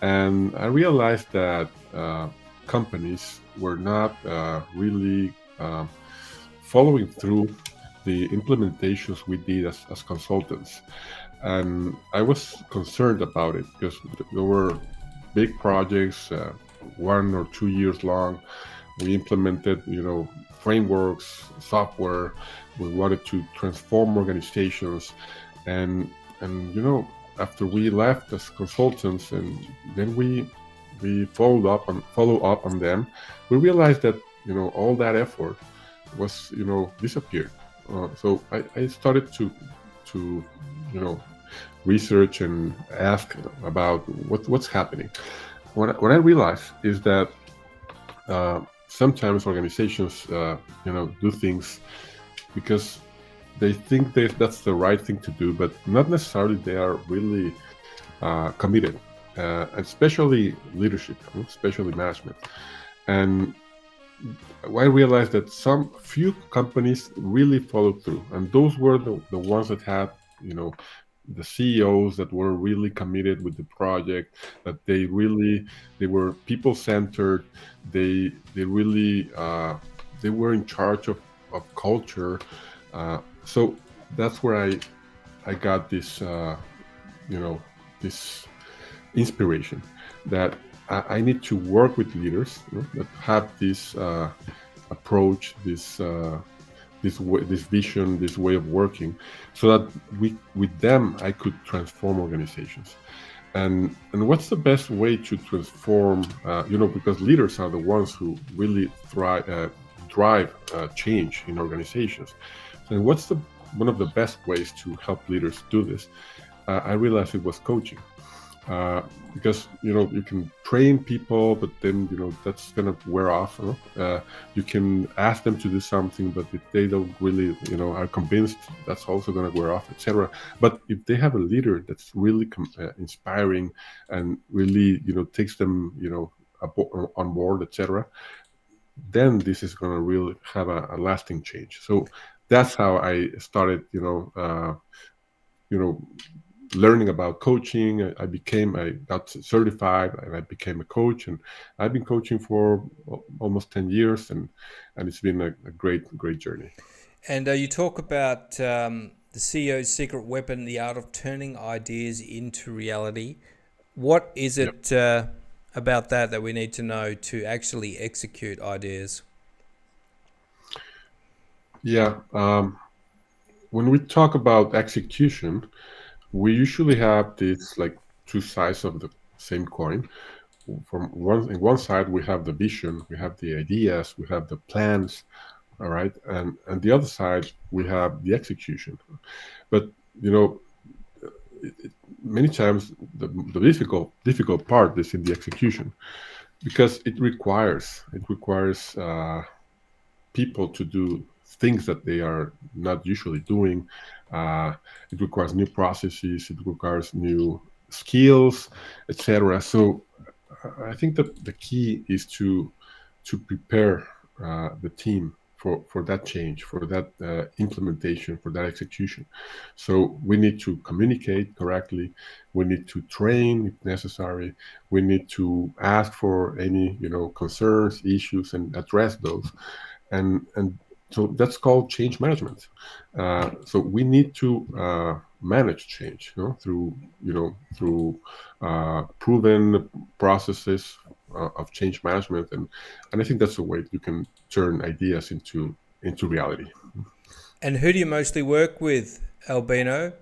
And I realized that companies were not really following through the implementations we did as consultants. And I was concerned about it because there were big projects, 1 or 2 years long. We implemented, frameworks, software. We wanted to transform organizations, and after we left as consultants, and then we follow up on them, we realized that all that effort was disappeared. So I started to you know research and ask about what's happening. What I realized is that sometimes organizations do things because they think that's the right thing to do, but not necessarily they are really committed, especially leadership, especially management. And I realized that some few companies really followed through, and those were the ones that had, you know, the CEOs that were really committed with the project, that they were people centered, they really they were in charge of culture. So that's where I got this you know this inspiration that I need to work with leaders, that have this approach, this vision, this way of working, so that with them I could transform organizations. And what's the best way to transform? Because leaders are the ones who really drive change in organizations. And what's the one of the best ways to help leaders do this? I realized it was coaching, because you can train people, but then that's gonna wear off. You can ask them to do something, but if they don't really are convinced, that's also gonna wear off, etc. But if they have a leader that's really inspiring and really takes them on board, etc., then this is gonna really have a lasting change. So that's how I started you know learning about coaching. I got certified and I became a coach, and I've been coaching for almost 10 years, and it's been a great journey. And you talk about the CEO's secret weapon, the art of turning ideas into reality. What is Yeah. it about that we need to know to actually execute ideas? Yeah. When we talk about execution, we usually have this like two sides of the same coin. From one side, we have the vision, we have the ideas, we have the plans, all right, and the other side, we have the execution. But you know many times the difficult part is in the execution, because it requires people to do things that they are not usually doing. It requires new processes, it requires new skills, etc. So I think that the key is to prepare the team for that change, for that implementation, for that execution. So we need to communicate correctly. We need to train if necessary. We need to ask for any concerns, issues, and address those. And so that's called change management. So we need to manage change, through proven processes of change management, and I think that's the way you can turn ideas into reality. And who do you mostly work with, Albino?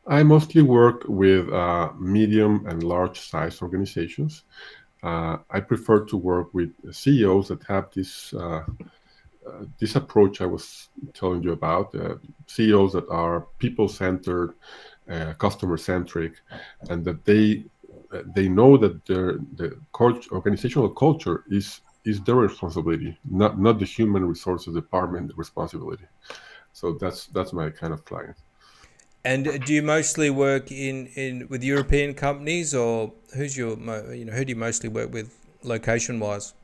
I mostly work with medium and large size organizations. I prefer to work with CEOs that have this approach I was telling you about. CEOs that are people centered, customer centric, and that they know that organizational culture is their responsibility, not the human resources department responsibility. So that's my kind of client. And do you mostly work in with European companies, or who do you mostly work with location wise?